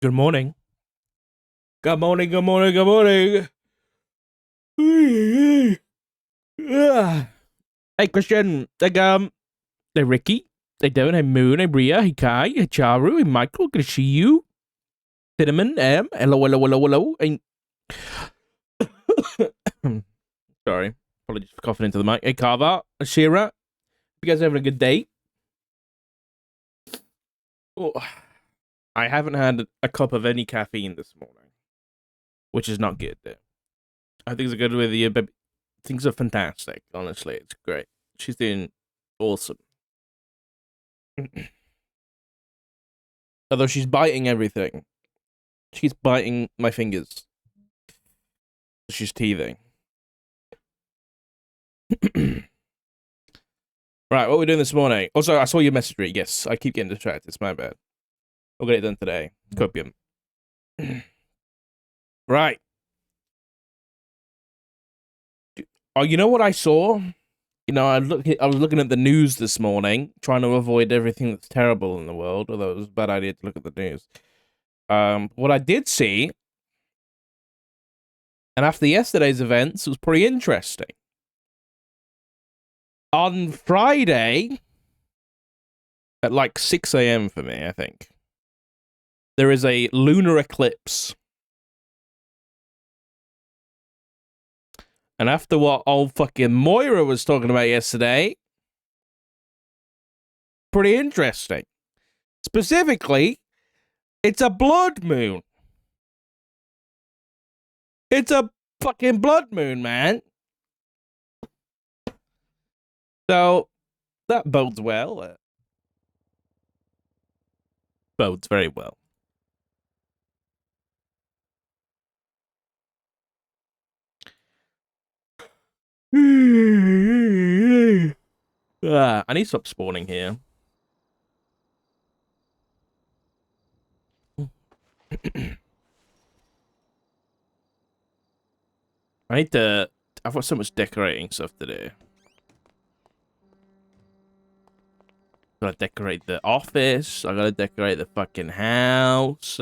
Good morning. Good morning, good morning, good morning. Hey, Christian. Hey, Ricky. Hey, Devin. Hey, Moon. Hey, Bria. Hey, Kai. Hey, Charu. Hey, Michael. Good to see you. Cinnamon. Hello, hello, hello, hello. Hey. Sorry. Apologies for coughing into the mic. Hey, Carver. Shira. You guys having a good day? Oh, I haven't had a cup of any caffeine this morning, which is not good, though. I think it's good with you, but things are fantastic. Honestly, it's great. She's doing awesome. Although she's biting everything. She's biting my fingers. She's teething. Right, what are we doing this morning? Also, I saw your message, Rick. Yes, I keep getting distracted. It's my bad. I'll get it done today. Copium. Right. Oh, you know what I saw? You know, I was looking at the news this morning, trying to avoid everything that's terrible in the world, although it was a bad idea to look at the news. What I did see, and after yesterday's events, it was pretty interesting. On Friday, at like 6 a.m. for me, I think, there is a lunar eclipse. And after what old fucking Moira was talking about yesterday, pretty interesting. Specifically, it's a blood moon. It's a fucking blood moon, man. So, that bodes well. Bodes very well. I need to stop spawning here. I've got so much decorating stuff to do. Gotta decorate the office. I gotta decorate the fucking house.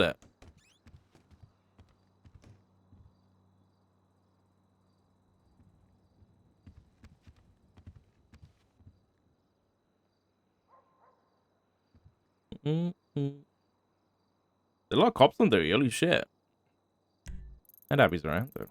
There's a lot of cops on there, holy shit. And Abby's around, though.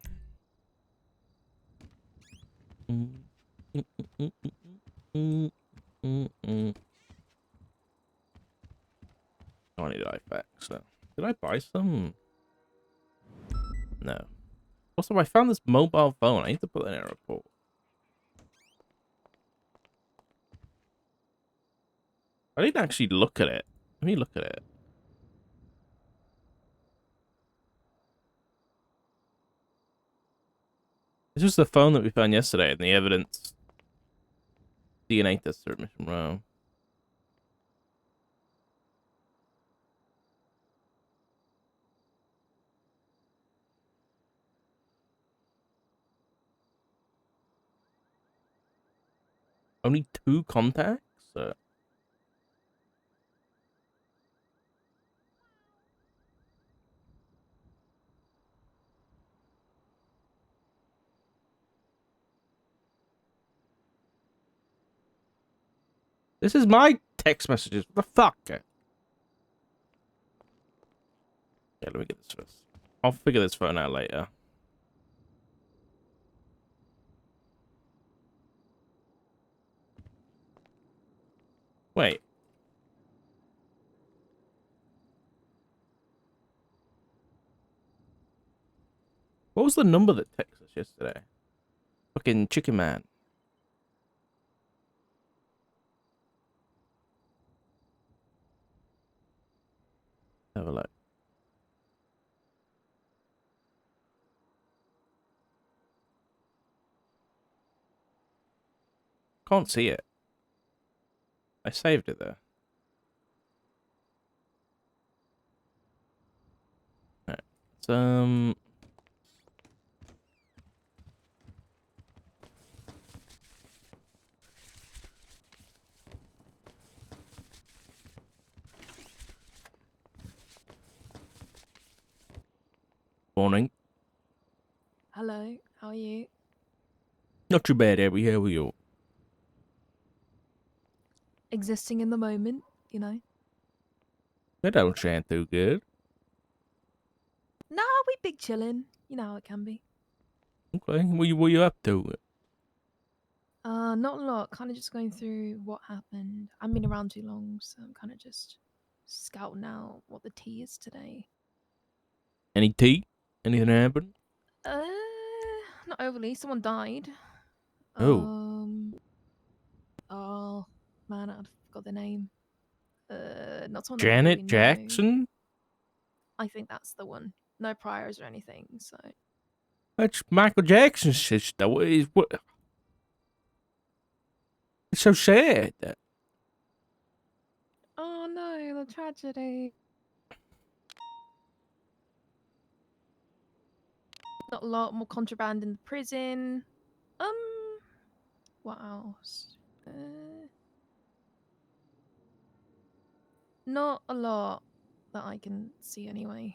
I need iFax, so. Did I buy some? No. Also, I found this mobile phone. I need to put that in a report. I didn't actually look at it. Let me look at it. This is the phone that we found yesterday in the evidence DNA test submission row. Only 2 contacts? This is my text messages. What the fuck? Yeah, let me get this first. I'll figure this phone out later. Wait. What was the number that texted us yesterday? Fucking Chicken Man. Have a look. Can't see it. I saved it there. Alright. It's, Morning. Hello, how are you? Not too bad, Abby. How are you? Existing in the moment, you know? That don't sound too good. Nah, we big chillin'. You know how it can be. Okay, what you up to? Not a lot. Kind of just going through what happened. I haven't been around too long, so I'm kind of just scouting out what the tea is today. Any tea? Anything happen? Uh, Not overly. Someone died. Oh, Um, oh man, I forgot the name. Not someone that I really Janet know. Jackson? I think that's the one. No priors or anything. So That's Michael Jackson's sister. What? It's so sad. oh no, the tragedy. Not a lot more contraband in the prison. What else? Not a lot that I can see anyway.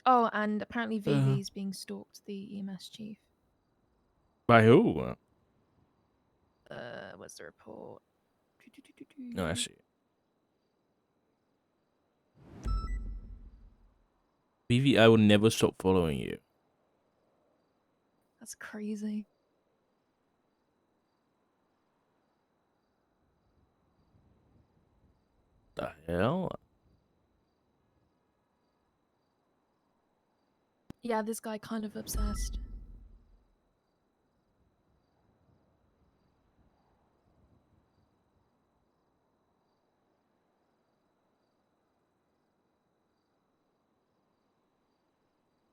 Oh, and apparently VV's being stalked, the EMS chief. By who? What's the report? No, I see. Vivi, I will never stop following you. That's crazy. The hell? Yeah, this guy kind of obsessed.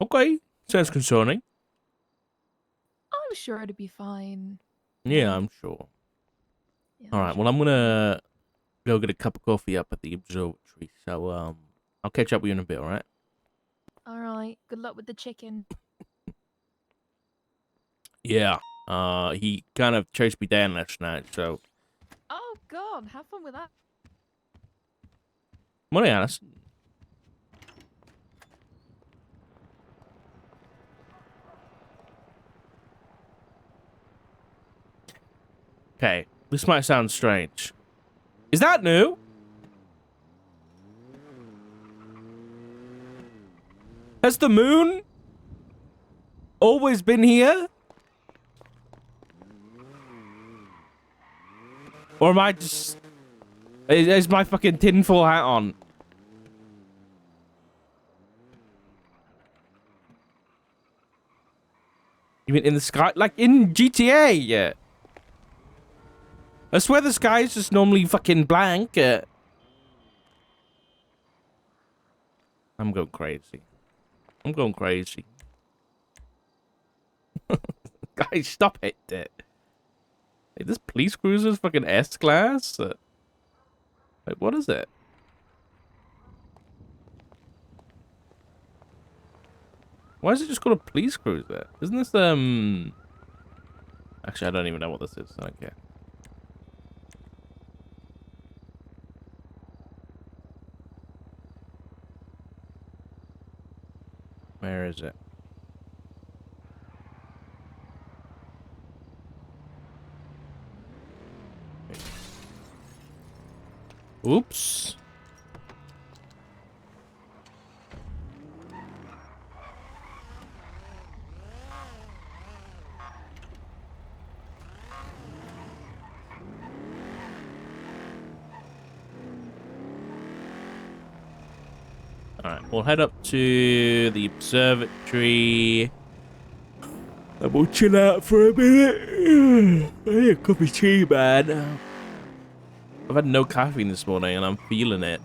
Okay, sounds concerning. I'm sure it'd be fine. Yeah, I'm sure. Yeah, All I'm right, sure well, I'm it'd be fine. gonna go get a cup of coffee up at the observatory. So, I'll catch up with you in a bit, all right? All right. Good luck with the chicken. Yeah. He kind of chased me down last night, so. Oh God, have fun with that. Money honest. Okay, this might sound strange. Is that new? Has the moon always been here? Or am I just... Is my fucking tinfoil hat on? You mean in the sky? Like in GTA? Yeah. I swear the sky is just normally fucking blank. I'm going crazy. I'm going crazy. Guys, stop it. Hey, this police cruiser's fucking S-class? Like, what is it? Why is it just called a police cruiser? Isn't this, Actually, I don't even know what this is. I don't care. Where is it? Oops. Alright, we'll head up to the observatory. And we'll chill out for a minute. I need a cup of tea, man. I've had no caffeine this morning and I'm feeling it.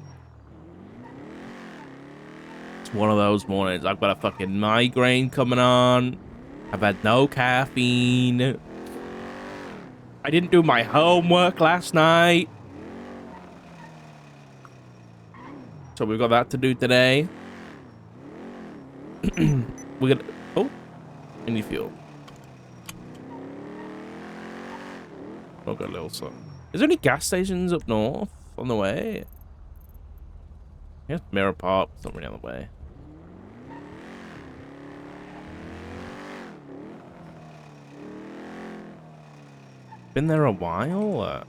It's one of those mornings. I've got a fucking migraine coming on. I've had no caffeine. I didn't do my homework last night. So we've got that to do today. We're gonna... Oh, any fuel. I've got a little something. Is there any gas stations up north on the way? Here's Mirror Park. It's not really on the way. Been there a while?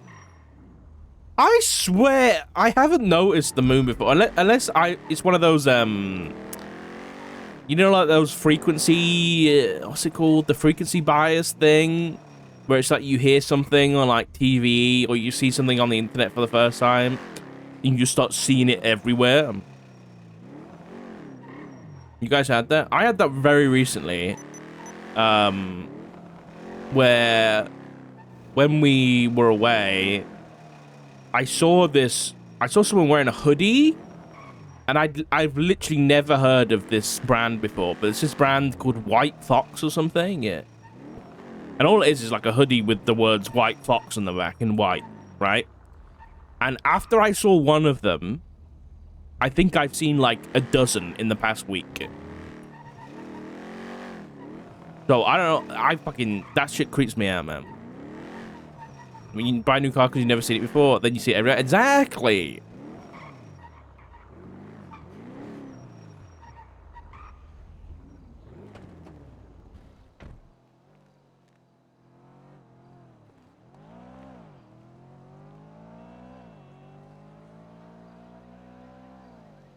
I swear I haven't noticed the moon before. Unless it's one of those, you know, like those frequency, what's it called? The frequency bias thing? Where it's like you hear something on like TV or you see something on the internet for the first time and you just start seeing it everywhere. You guys had that? I had that very recently. Where when we were away, I saw someone wearing a hoodie, and I've literally never heard of this brand before, but it's this brand called White Fox or something, yeah. And all it is like a hoodie with the words White Fox on the back in white, right? And after I saw one of them, I think I've seen like a dozen in the past week. So I don't know, that shit creeps me out, man. When you buy a new car because you've never seen it before, then you see it everywhere. Exactly.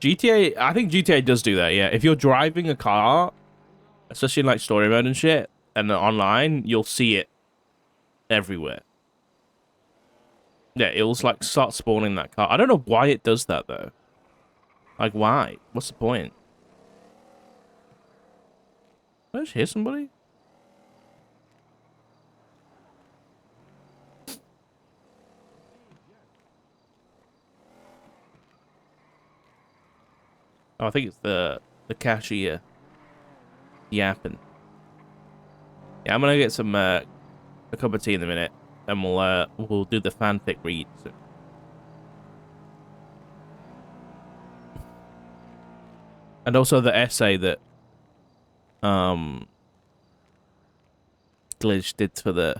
GTA, I think GTA does do that, yeah. If you're driving a car, especially in like story mode and shit, and online, you'll see it everywhere. Yeah, it'll like start spawning that car. I don't know why it does that though. Like, why? What's the point? Did I just hear somebody? Oh, I think it's the cashier yapping. Yeah, I'm gonna get some a cup of tea in a minute, and we'll do the fanfic reads. And also the essay that Glitch did for the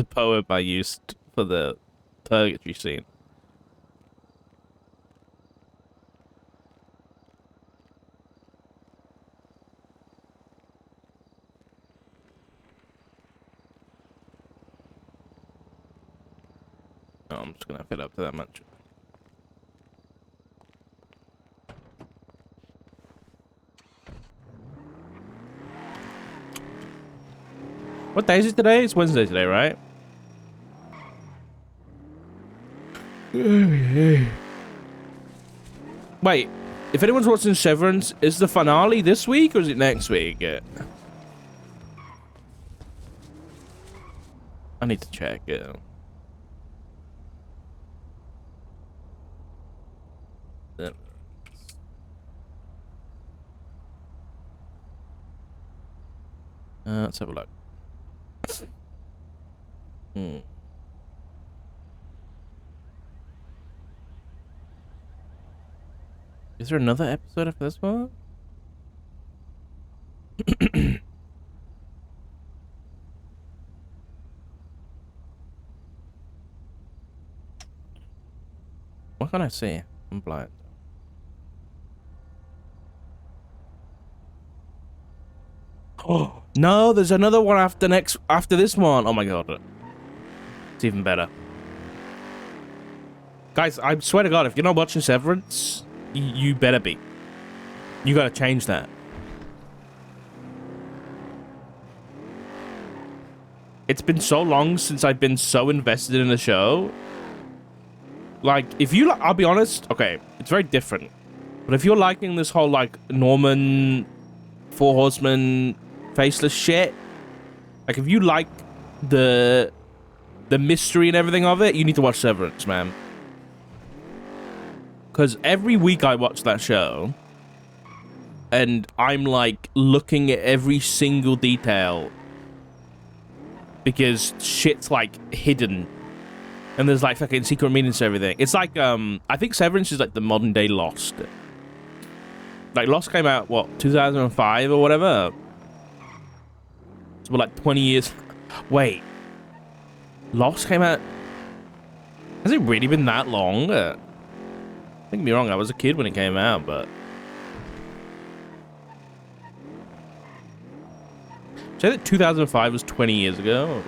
poem I used for the purgatory scene. Oh, I'm just gonna fit up to that much. What day is it today? It's Wednesday today, right? Wait, if anyone's watching Severance, is the finale this week or is it next week? I need to check it. Let's have a look. Is there another episode after this one? What can I see? I'm blind. Oh no, there's another one after this one. Oh my god. It's even better. Guys, I swear to god, if you're not watching Severance, you better be. You gotta change that. It's been so long since I've been so invested in a show. Like, if you I'll be honest, okay, it's very different. But if you're liking this whole, like, Norman, Four Horsemen, faceless shit, like, if you like the mystery and everything of it, you need to watch Severance, man. Because every week I watch that show, and I'm, like, looking at every single detail because shit's, like, hidden. And there's, like, fucking secret meanings to everything. It's like, I think Severance is, like, the modern-day Lost. Like, Lost came out, what, 2005 or whatever? So, like, 20 years... Wait. Lost came out... Has it really been that long? Don't get me wrong, I was a kid when it came out, but... Say that 2005 was 20 years ago?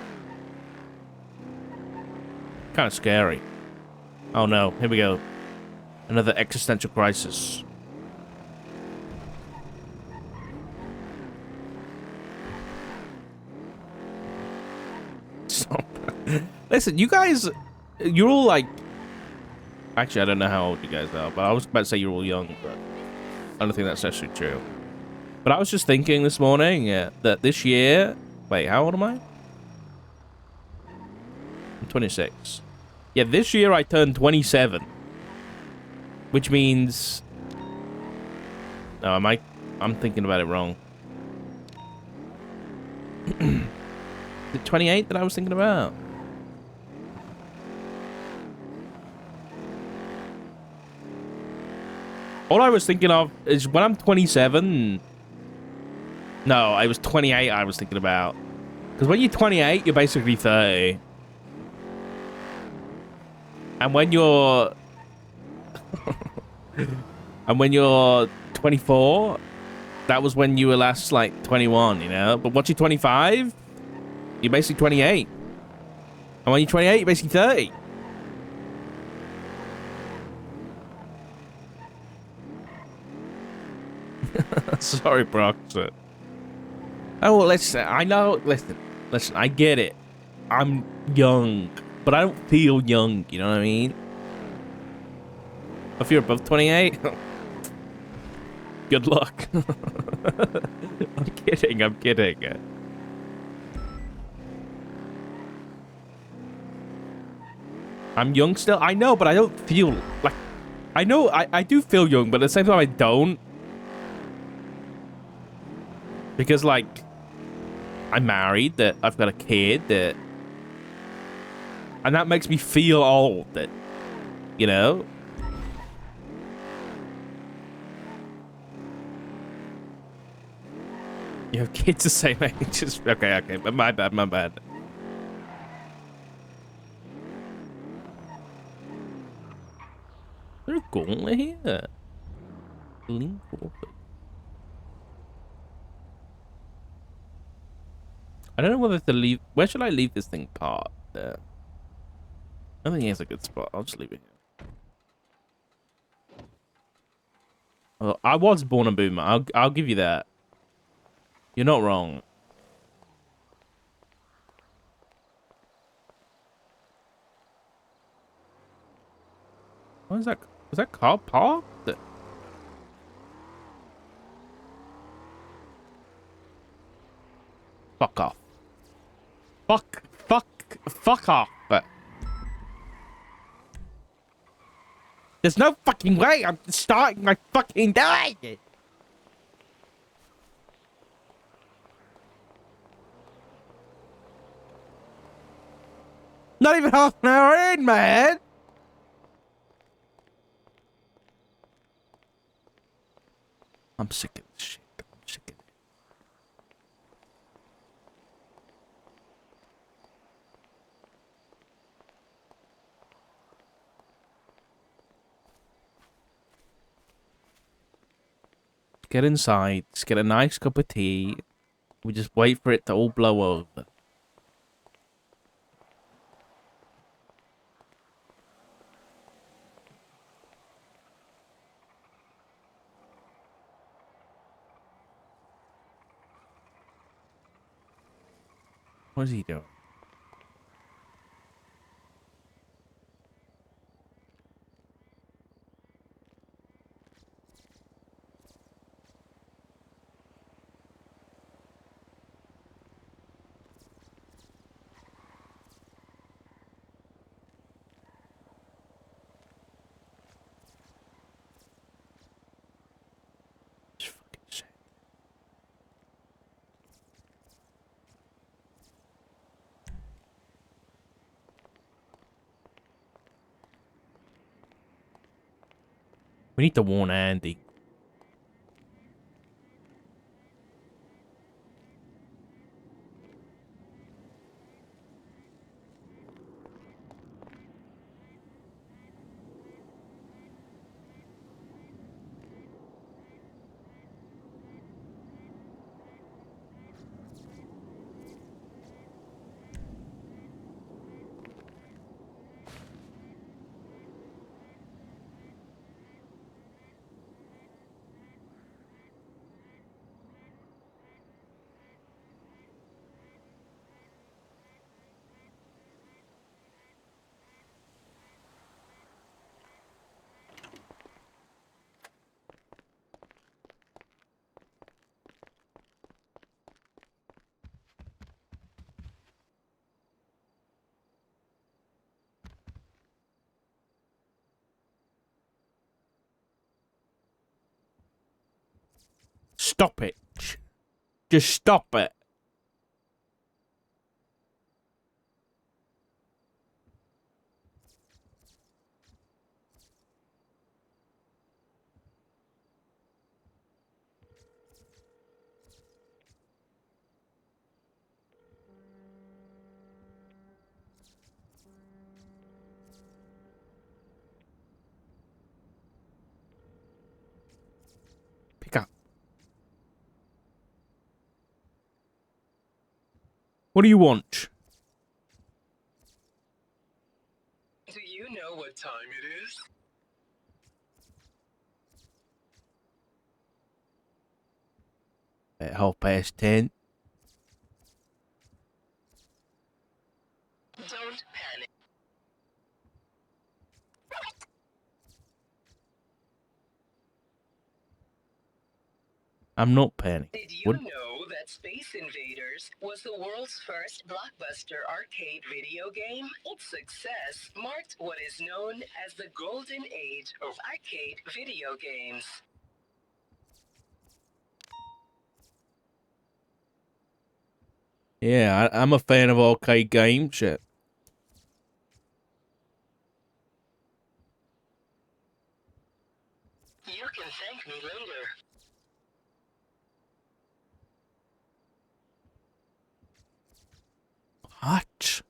Kind of scary. Oh no, here we go. Another existential crisis. Listen, you guys... You're all like... Actually, I don't know how old you guys are, but I was about to say you're all young, but... I don't think that's actually true. But I was just thinking this morning that this year... Wait, how old am I? I'm 26. Yeah, this year I turned 27. Which means... No, I'm thinking about it wrong. Is it 28 that I was thinking about? All I was thinking of is when I'm 27... No, I was 28 I was thinking about. Because when you're 28, you're basically 30. And when you're... and when you're 24, that was when you were last, like, 21, you know? But once you're 25, you're basically 28. And when you're 28, you're basically 30. Sorry, Brock. Oh, well, listen, I know... Listen, I get it. I'm young, but I don't feel young, you know what I mean? If you're above 28... Good luck. I'm kidding, I'm kidding. I'm young still? I know, but I don't feel like... I know, I do feel young, but at the same time I don't. Because, like, I'm married, that I've got a kid, that... And that makes me feel old, that... You know? You have kids the same age as... Okay, but my bad. Is there a gauntlet here? Lean forward. I don't know whether to leave... Where should I leave this thing parked? There. I think it's a good spot. I'll just leave it here. Well, I was born a boomer. I'll give you that. You're not wrong. What is that? Was that car parked? Fuck off. Fuck off. There's no fucking way I'm starting my fucking day. Not even half an hour in, man. I'm sick of this shit. I'm sick of it. Get inside, just get a nice cup of tea. We just wait for it to all blow over. What is he doing? Just fucking shit. We need to warn Andy. stop it. Just stop it. Pick up. What do you want? Do you know what time it is? At 10:30. Don't panic. I'm not panicking. Did you What? know that Space Invaders was the world's first blockbuster arcade video game? Its success marked what is known as the golden age of arcade video games. Yeah, I'm a fan of arcade game shit. You can thank me later. What?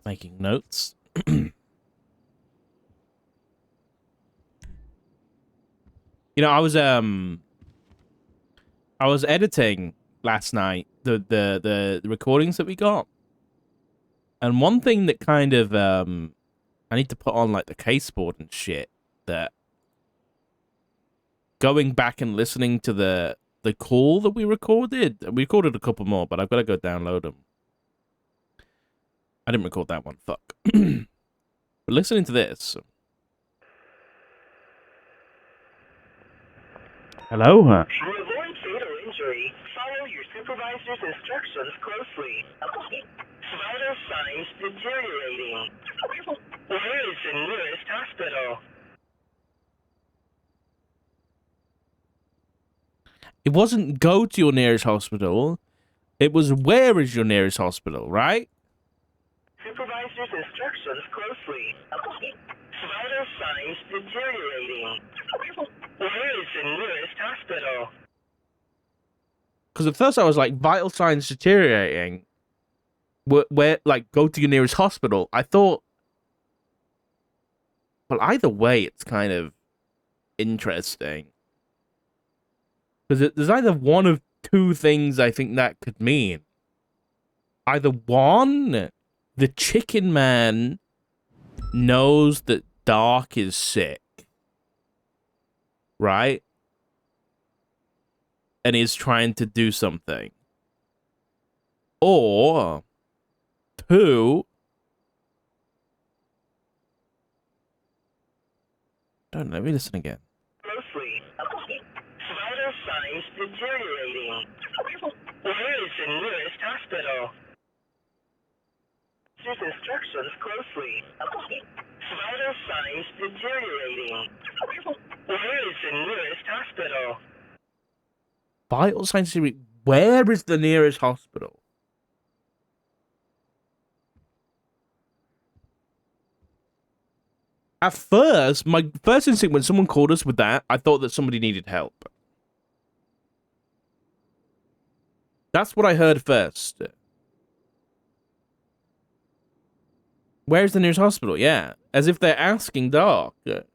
Making notes. You know, I was editing last night the recordings that we got. And one thing that kind of I need to put on like the caseboard and shit, that going back and listening to the call that we recorded a couple more, but I've got to go download them. I didn't record that one, fuck. But listening to this. Hello? To avoid fatal injury, follow your supervisor's instructions closely. Vital signs deteriorating. Where is the nearest hospital? It wasn't go to your nearest hospital. It was where is your nearest hospital, right? Supervisor's instructions closely. Vital signs deteriorating. Where is the nearest hospital? Because at first I was like, vital signs deteriorating. Where, like, go to your nearest hospital. I thought, well, either way, it's kind of interesting. Because there's either one of two things I think that could mean. Either one, the chicken man knows that Dark is sick, right? And is trying to do something. Or two, don't know, let me listen again. Closely. Vital signs deteriorating. Where is the nearest hospital? Supervisor's instructions closely. Vital signs deteriorating. Where is the nearest hospital? Vital signs, where is the nearest hospital? At first, my first instinct when someone called us with that, I thought that somebody needed help. That's what I heard first. Where's the nearest hospital? Yeah. As if they're asking Doc. But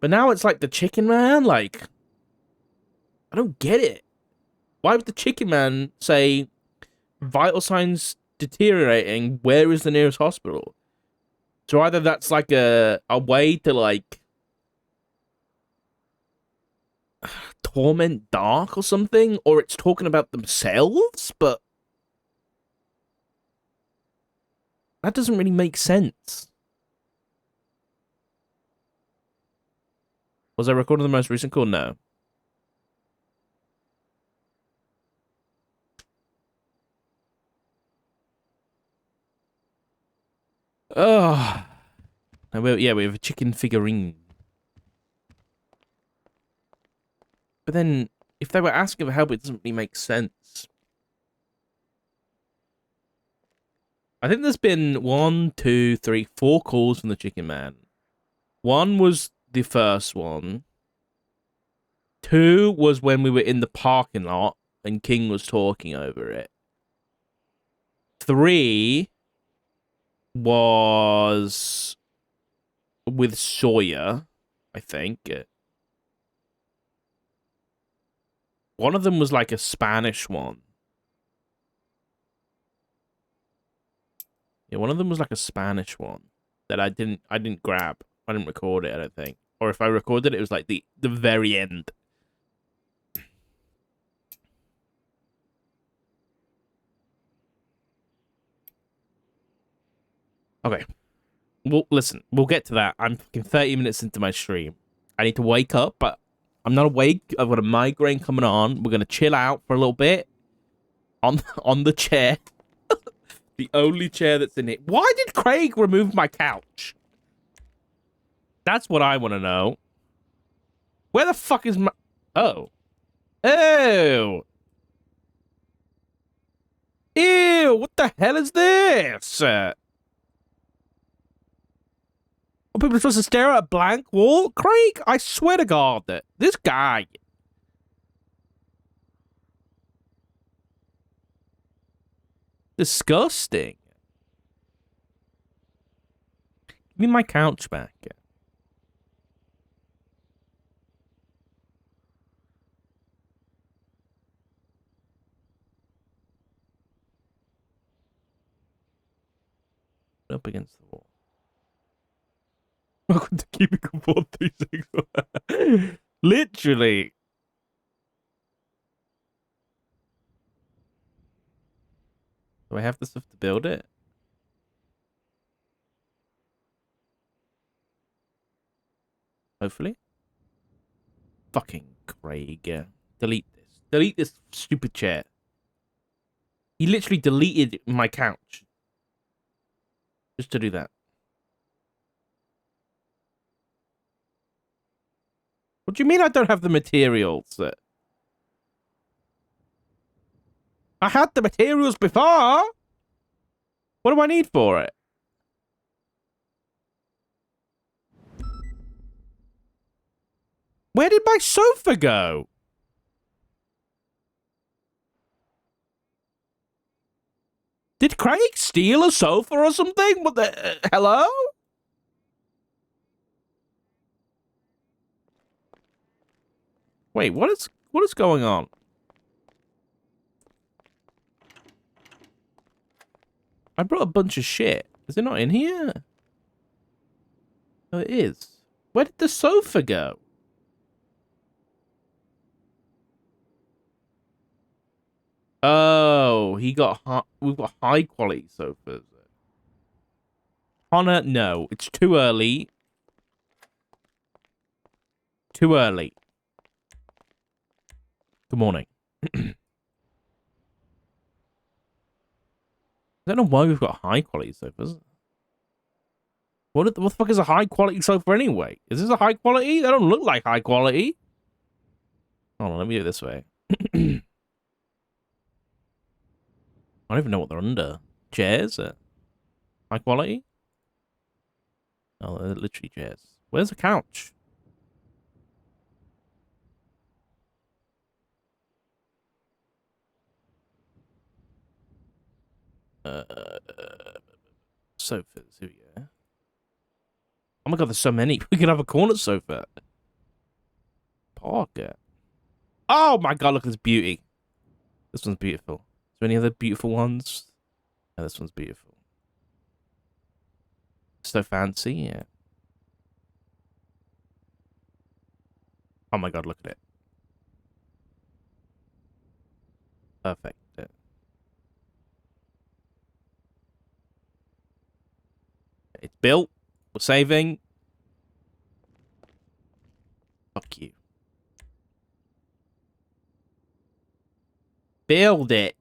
now it's like the chicken man? Like, I don't get it. Why would the chicken man say, vital signs deteriorating, where is the nearest hospital? So either that's like a way to, like, torment Dark or something, or it's talking about themselves, but that doesn't really make sense. Was I recording the most recent call? No. Oh. Yeah, we have a chicken figurine. But then, if they were asking for help, it doesn't really make sense. I think there's been 1, 2, 3, 4 calls from the chicken man. One was the first one. 2 was when we were in the parking lot and King was talking over it. 3 was with Sawyer, I think. One of them was like a Spanish one. Yeah, one of them was like a Spanish one that I didn't grab. I didn't record it, I don't think. Or if I recorded it, it was like the very end. Okay. Well, listen, we'll get to that. I'm fucking 30 minutes into my stream. I need to wake up, but I'm not awake. I've got a migraine coming on. We're going to chill out for a little bit on the chair. The only chair that's in it. Why did Craig remove my couch? That's what I want to know. Where the fuck is my... Oh. Oh. Ew, what the hell is this? Are people supposed to stare at a blank wall? Craig, I swear to God, this guy... Disgusting. Give me my couch back. Up against the wall. Welcome to Cubicle 436. Literally. Do I have the stuff to build it? Hopefully. Fucking Craig. Delete this. Delete this stupid chair. He literally deleted my couch. Just to do that. What do you mean I don't have the materials? I had the materials before. What do I need for it? Where did my sofa go? Did Craig steal a sofa or something? What the... hello? Wait, what is going on? I brought a bunch of shit. Is it not in here? Oh, it is. Where did the sofa go? Oh, we've got high quality sofas. Connor, no, it's too early. Too early. Good morning. I don't know why we've got high quality sofas. What the fuck is a high quality sofa anyway? Is this a high quality? They don't look like high quality. Hold on, let me do it this way. I don't even know what they're under. Chairs? High quality? Oh, they're literally chairs. Where's the couch? Sofas. Here we go. Oh my god, there's so many. We could have a corner sofa. Parker. Oh my god, look at this beauty. This one's beautiful. Is there any other beautiful ones? Oh, this one's beautiful. So fancy, yeah. Oh my god, look at it. Perfect. Yeah. It's built. We're saving. Fuck you. Build it.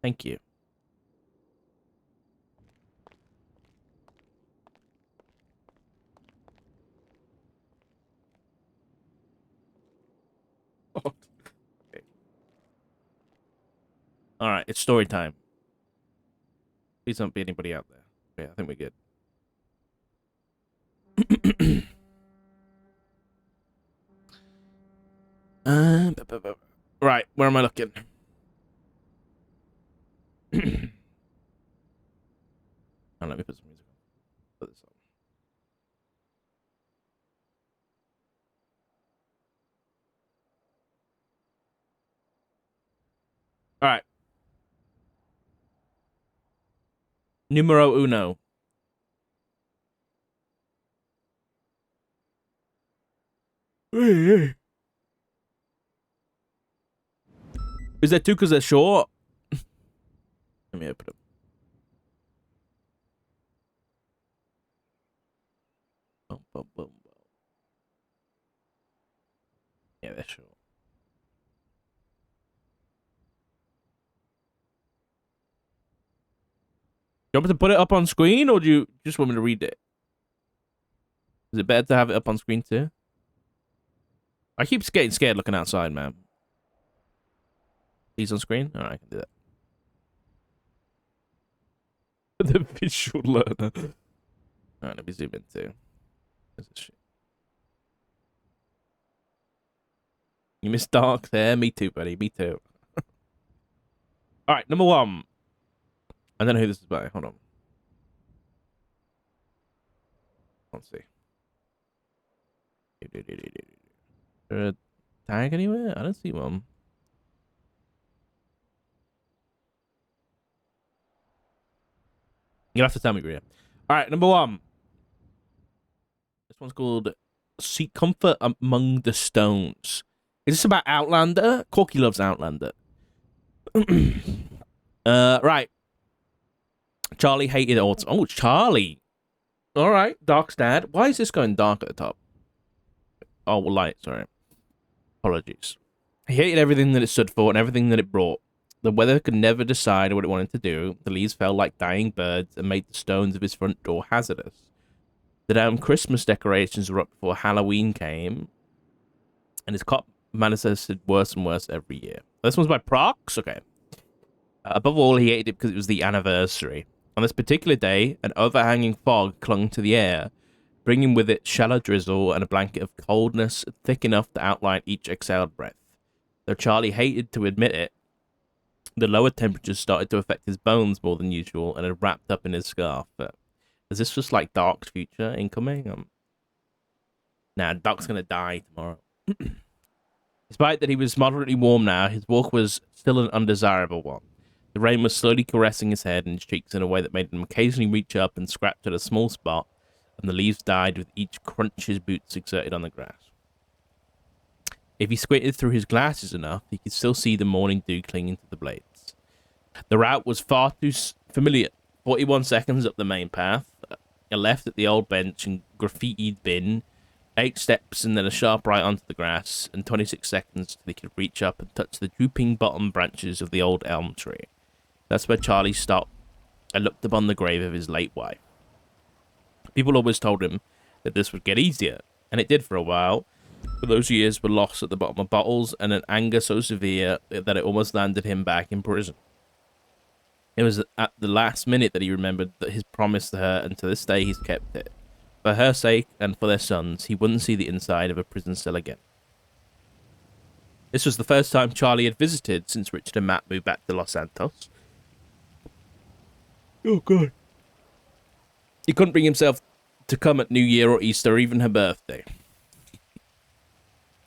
Thank you. God. Okay. All right, it's story time. Please don't be anybody out there. Okay, I think we're good. Right, where am I looking? Oh, let me put some music on. Put this on. All right. Numero uno. Is that two because they're short? Let me open it. Boom, boom, boom, boom. Yeah, they're short. You want me to put it up on screen, or do you just want me to read it? Is it better to have it up on screen too? I keep getting scared looking outside, man. These on screen? Alright, I can do that. The visual learner. Alright, let me zoom in too. Where's this shit? You miss dark there? Me too, buddy. Me too. Alright, number one. I don't know who this is by. Hold on. Let's see. Is there a tag anywhere? I don't see one. You'll have to tell me, Rhea. Alright, number one. This one's called Seek Comfort Among the Stones. Is this about Outlander? Corky loves Outlander. Right. Charlie hated autumn. Oh, Charlie. Alright, Dark's dad. Why is this going dark at the top? Oh, well, light, sorry. Apologies. He hated everything that it stood for and everything that it brought. The weather could never decide what it wanted to do. The leaves fell like dying birds and made the stones of his front door hazardous. The damn Christmas decorations were up before Halloween came, and his cop manifested worse and worse every year. This one's by Prox? Okay. Above all, he hated it because it was the anniversary. On this particular day, an overhanging fog clung to the air, bringing with it shallow drizzle and a blanket of coldness thick enough to outline each exhaled breath. Though Charlie hated to admit it, the lower temperatures started to affect his bones more than usual and had wrapped up in his scarf. Is this just like Dark's future incoming? Nah, Dark's gonna die tomorrow. Despite that he was moderately warm now, his walk was still an undesirable one. The rain was slowly caressing his head and his cheeks in a way that made him occasionally reach up and scratch at a small spot, and the leaves died with each crunch his boots exerted on the grass. If he squinted through his glasses enough, he could still see the morning dew clinging to the blades. The route was far too familiar. 41 seconds up the main path, a left at the old bench and graffitied bin, 8 steps and then a sharp right onto the grass, and 26 seconds till he could reach up and touch the drooping bottom branches of the old elm tree. That's where Charlie stopped and looked upon the grave of his late wife. People always told him that this would get easier, and it did for a while, but those years were lost at the bottom of bottles and an anger so severe that it almost landed him back in prison. It was at the last minute that he remembered that his promise to her, and to this day he's kept it. For her sake and for their sons, he wouldn't see the inside of a prison cell again. This was the first time Charlie had visited since Richard and Matt moved back to Los Santos. Oh, God. He couldn't bring himself to come at New Year or Easter or even her birthday.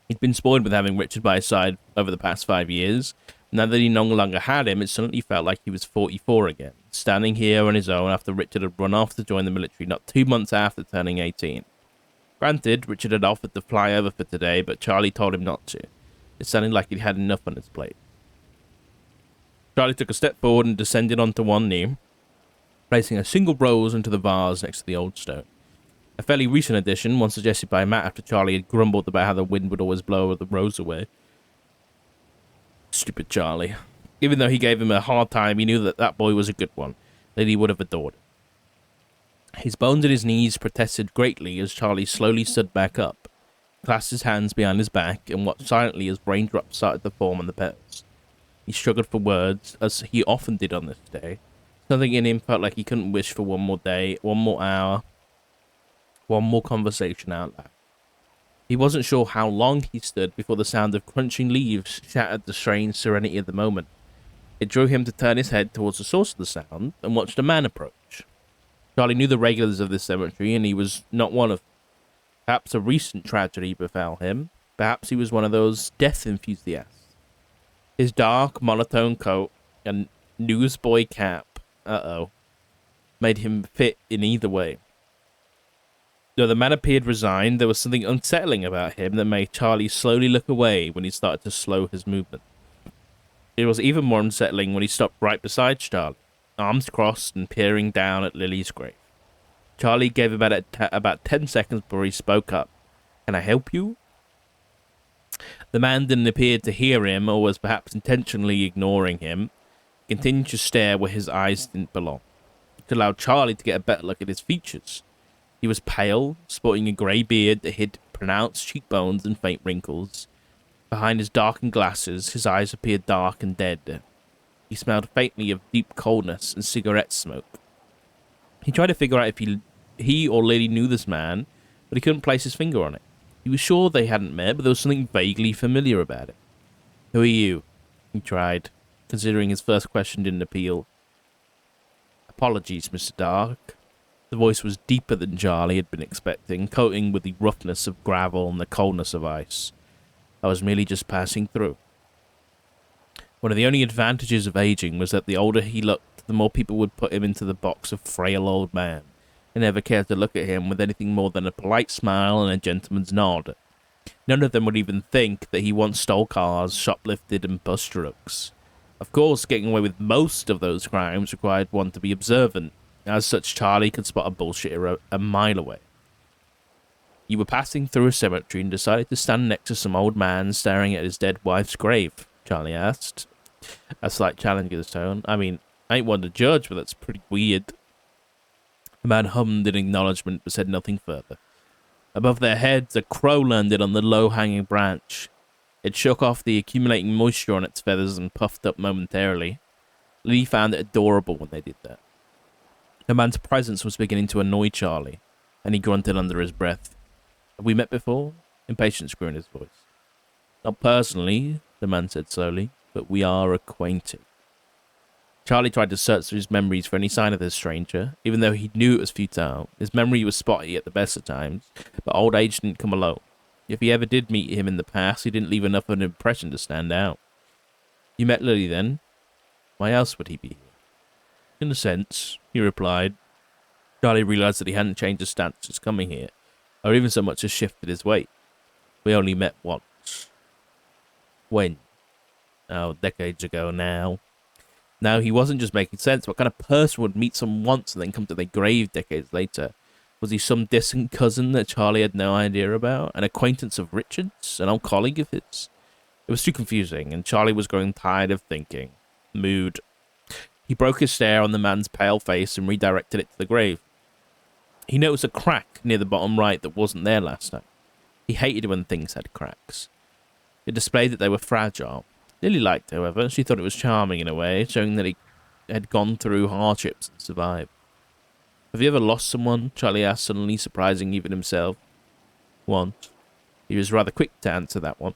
He'd been spoiled with having Richard by his side over the past 5 years. Now that he no longer had him, it suddenly felt like he was 44 again, standing here on his own after Richard had run off to join the military not 2 months after turning 18. Granted, Richard had offered to fly over for today, but Charlie told him not to. It sounded like he'd had enough on his plate. Charlie took a step forward and descended onto one knee, placing a single rose into the vase next to the old stone. A fairly recent addition, one suggested by Matt after Charlie had grumbled about how the wind would always blow the rose away. Stupid Charlie. Even though he gave him a hard time, he knew that that boy was a good one, that he would have adored. His bones at his knees protested greatly as Charlie slowly stood back up. clasped his hands behind his back, and watched silently as raindrops started to form on the petals. He struggled for words, as he often did on this day. Something in him felt like he couldn't wish for one more day, one more hour, one more conversation out loud. He wasn't sure how long he stood before the sound of crunching leaves shattered the strange serenity of the moment. It drew him to turn his head towards the source of the sound and watched a man approach. Charlie knew the regulars of this cemetery, and he was not one of them. Perhaps a recent tragedy befell him. Perhaps he was one of those death enthusiasts. His dark, monotone coat and newsboy cap, made him fit in either way. Though the man appeared resigned, there was something unsettling about him that made Charlie slowly look away when he started to slow his movement. It was even more unsettling when he stopped right beside Charlie, arms crossed and peering down at Lily's grave. Charlie gave about 10 seconds before he spoke up. "Can I help you?" The man didn't appear to hear him, or was perhaps intentionally ignoring him. He continued to stare where his eyes didn't belong. It allowed Charlie to get a better look at his features. He was pale, sporting a grey beard that hid pronounced cheekbones and faint wrinkles. Behind his darkened glasses, his eyes appeared dark and dead. He smelled faintly of deep coldness and cigarette smoke. He tried to figure out if he or Lily knew this man, but he couldn't place his finger on it. He was sure they hadn't met, but there was something vaguely familiar about it. "Who are you?" he tried, considering his first question didn't appeal. "Apologies, Mr. Dark." The voice was deeper than Charlie had been expecting, coating with the roughness of gravel and the coldness of ice. "I was merely just passing through." One of the only advantages of aging was that the older he looked, the more people would put him into the box of frail old man, and never cared to look at him with anything more than a polite smile and a gentleman's nod. None of them would even think that he once stole cars, shoplifted, and bust drugs. Of course, getting away with most of those crimes required one to be observant. As such, Charlie could spot a bullshitter a mile away. "You were passing through a cemetery and decided to stand next to some old man staring at his dead wife's grave?" Charlie asked, a slight challenge in his tone. "I mean, I ain't one to judge, but that's pretty weird." The man hummed in acknowledgement but said nothing further. Above their heads, a crow landed on the low-hanging branch. It shook off the accumulating moisture on its feathers and puffed up momentarily. Lee found it adorable when they did that. The man's presence was beginning to annoy Charlie, and he grunted under his breath. "Have we met before?" Impatience grew in his voice. "Not personally," the man said slowly, "but we are acquainted." Charlie tried to search through his memories for any sign of this stranger, even though he knew it was futile. His memory was spotty at the best of times, but old age didn't come alone. If he ever did meet him in the past, he didn't leave enough of an impression to stand out. "You met Lily, then? Why else would he be here?" "In a sense," he replied. Charlie realized that he hadn't changed his stance since coming here, or even so much as shifted his weight. "We only met once." "When?" "Oh, decades ago now." Now, he wasn't just making sense. What kind of person would meet someone once and then come to their grave decades later? Was he some distant cousin that Charlie had no idea about? An acquaintance of Richard's? An old colleague of his? It was too confusing, and Charlie was growing tired of thinking. Mood. He broke his stare on the man's pale face and redirected it to the grave. He noticed a crack near the bottom right that wasn't there last time. He hated when things had cracks. It displayed that they were fragile. Lily liked it, however. She thought it was charming in a way, showing that he had gone through hardships and survived. "Have you ever lost someone?" Charlie asked, suddenly surprising even himself. "Once." He was rather quick to answer that one.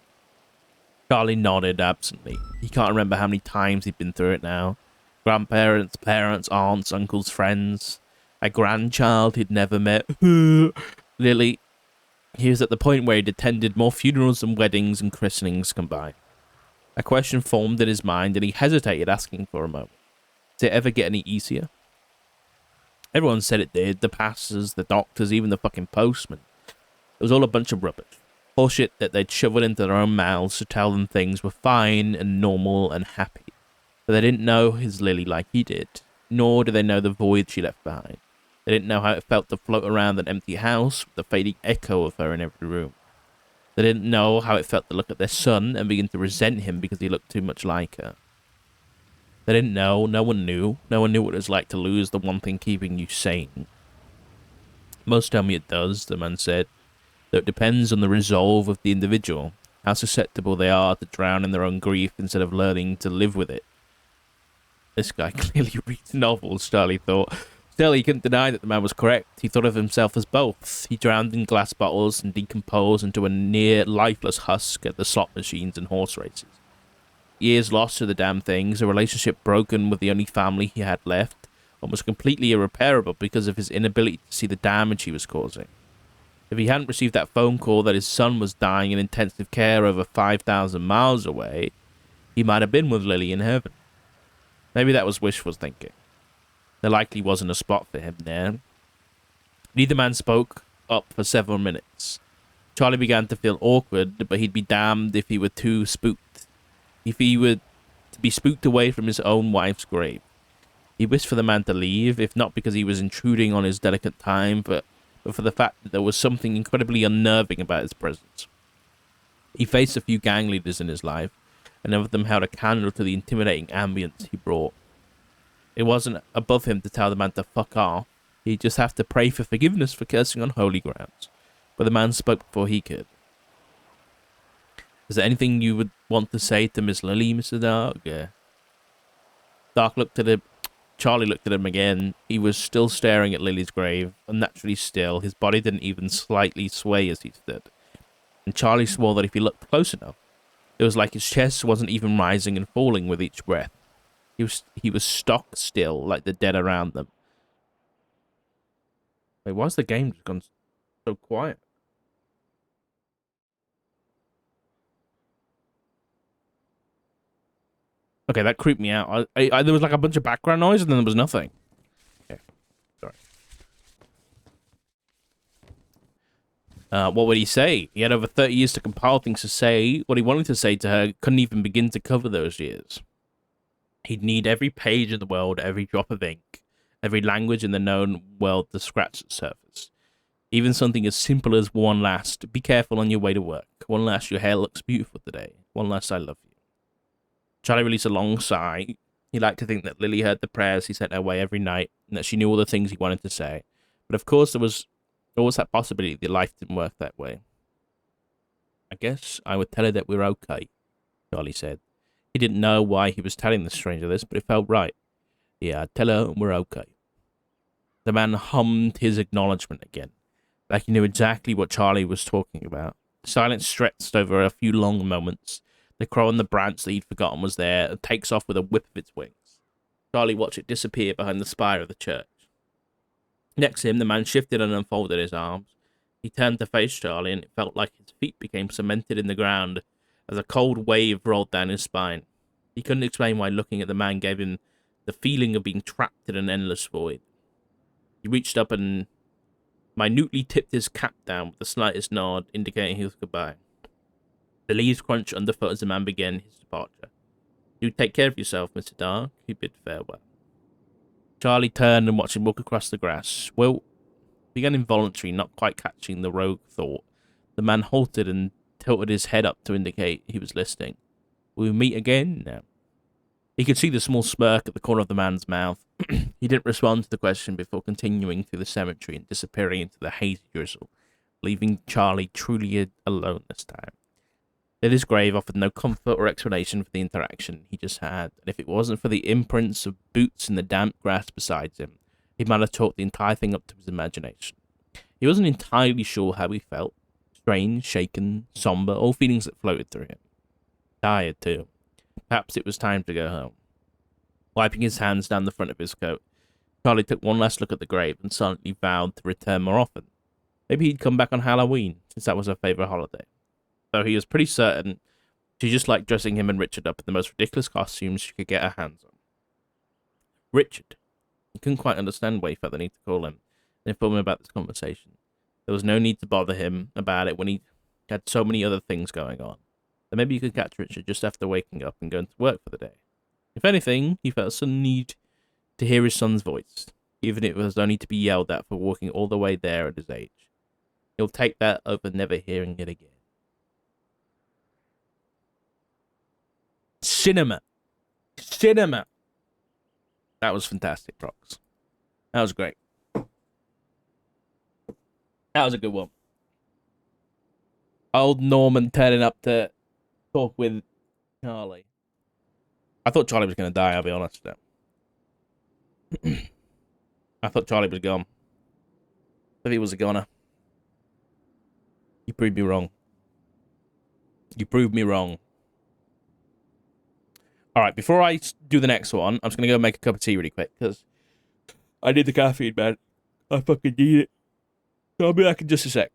Charlie nodded absently. He can't remember how many times he'd been through it now. Grandparents, parents, aunts, uncles, friends. A grandchild he'd never met. Lily. He was at the point where he'd attended more funerals than weddings and christenings combined. A question formed in his mind, and he hesitated, asking for a moment. Did it ever get any easier? Everyone said it did. The pastors, the doctors, even the fucking postman. It was all a bunch of rubbish. Bullshit that they'd shoveled into their own mouths to tell them things were fine and normal and happy. But they didn't know his Lily like he did, nor did they know the void she left behind. They didn't know how it felt to float around an empty house with the fading echo of her in every room. They didn't know how it felt to look at their son and begin to resent him because he looked too much like her. They didn't know, no one knew what it was like to lose the one thing keeping you sane. "Most tell me it does," the man said. though it depends on the resolve of the individual, how susceptible they are to drown in their own grief instead of learning to live with it. This guy clearly reads novels, Charlie thought. Still, he couldn't deny that the man was correct. He thought of himself as both. He drowned in glass bottles and decomposed into a near-lifeless husk at the slot machines and horse races. Years lost to the damn things, a relationship broken with the only family he had left, almost completely irreparable because of his inability to see the damage he was causing. If he hadn't received that phone call that his son was dying in intensive care over 5,000 miles away, he might have been with Lily in heaven. Maybe that was wishful thinking. There likely wasn't a spot for him there. Neither man spoke up for several minutes. Charlie began to feel awkward, but he'd be damned if he were too spooked. If he were to be spooked away from his own wife's grave. He wished for the man to leave, if not because he was intruding on his delicate time, but for the fact that there was something incredibly unnerving about his presence. He faced a few gang leaders in his life, and none of them held a candle to the intimidating ambience he brought. It wasn't above him to tell the man to fuck off. He'd just have to pray for forgiveness for cursing on holy grounds. But the man spoke before he could. Is there anything you would want to say to Miss Lily, Mr. Dark? Dark looked at him. Charlie looked at him again. He was still staring at Lily's grave, unnaturally still. His body didn't even slightly sway as he stood. And Charlie swore that if he looked close enough, it was like his chest wasn't even rising and falling with each breath. He was stock still, like the dead around them. Wait, why's the game just gone so quiet? Okay, that creeped me out. There was like a bunch of background noise and then there was nothing. Okay, sorry. What would he say? He had over 30 years to compile things to say. What he wanted to say to her couldn't even begin to cover those years. He'd need every page in the world, every drop of ink, every language in the known world to scratch the surface. Even something as simple as one last, be careful on your way to work. One last, your hair looks beautiful today. One last, I love you. Charlie released a long sigh. He liked to think that Lily heard the prayers he sent her way every night, and that she knew all the things he wanted to say. But of course, there was always that possibility that life didn't work that way. I guess I would tell her that we're okay, Charlie said. He didn't know why he was telling the stranger this, but it felt right. Yeah, I'd tell her we're okay. The man hummed his acknowledgement again, like he knew exactly what Charlie was talking about. Silence stretched over a few long moments. The crow on the branch that he'd forgotten was there, and takes off with a whip of its wings. Charlie watched it disappear behind the spire of the church. Next to him, the man shifted and unfolded his arms. He turned to face Charlie, and it felt like his feet became cemented in the ground as a cold wave rolled down his spine. He couldn't explain why looking at the man gave him the feeling of being trapped in an endless void. He reached up and minutely tipped his cap down with the slightest nod, indicating his goodbye. The leaves crunched underfoot as the man began his departure. You take care of yourself, Mr. Dark, he bid farewell. Charlie turned and watched him walk across the grass. Well, began involuntarily, not quite catching the rogue thought. The man halted and tilted his head up to indicate he was listening. Will we meet again? No. He could see the small smirk at the corner of the man's mouth. He didn't respond to the question before continuing through the cemetery and disappearing into the hazy drizzle, leaving Charlie truly alone this time. Lily's grave offered no comfort or explanation for the interaction he just had, and if it wasn't for the imprints of boots in the damp grass beside him, he might have chalked the entire thing up to his imagination. He wasn't entirely sure how he felt. Strange, shaken, somber, all feelings that floated through him. Tired, too. Perhaps it was time to go home. Wiping his hands down the front of his coat, Charlie took one last look at the grave and silently vowed to return more often. Maybe he'd come back on Halloween, since that was her favourite holiday. Though he was pretty certain she just liked dressing him and Richard up in the most ridiculous costumes she could get her hands on. Richard. He couldn't quite understand why he felt the need to call him and inform him about this conversation. There was no need to bother him about it when he had so many other things going on. Then maybe he could catch Richard just after waking up and going to work for the day. If anything, he felt some need to hear his son's voice, even if it was only to be yelled at for walking all the way there at his age. He'll take that over never hearing it again. Cinema. That was fantastic, Prox. That was great. That was a good one. Old Norman turning up to talk with Charlie. I thought Charlie was going to die, I'll be honest. I thought Charlie was gone. But he was a goner. You proved me wrong. You proved me wrong. Alright, before I do the next one, I'm just going to go make a cup of tea really quick, because I need the caffeine, man. I fucking need it. So I'll be back in just a sec.